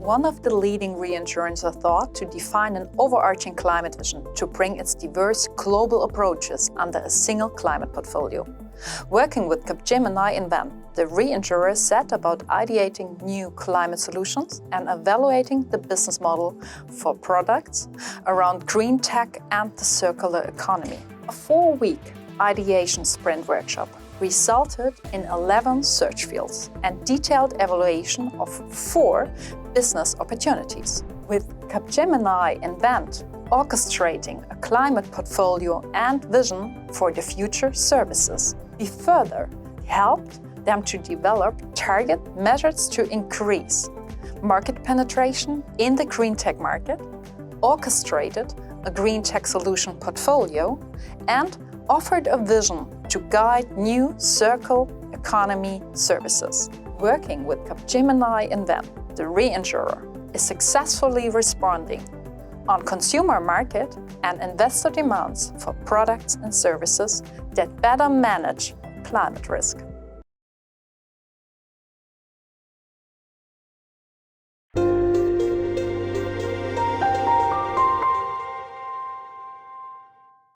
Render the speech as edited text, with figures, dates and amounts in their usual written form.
one of the leading reinsurers thought to define an overarching climate vision to bring its diverse global approaches under a single climate portfolio. Working with Capgemini in Van, the reinsurer set about ideating new climate solutions and evaluating the business model for products around green tech and the circular economy. A 4-week ideation sprint workshop resulted in 11 search fields and detailed evaluation of 4 business opportunities. With Capgemini in Van orchestrating a climate portfolio and vision for the future services, we further helped them to develop target measures to increase market penetration in the green tech market, orchestrated a green tech solution portfolio, and offered a vision to guide new circular economy services. Working with Capgemini in Van, the reinsurer is successfully responding on consumer market and investor demands for products and services that better manage climate risk.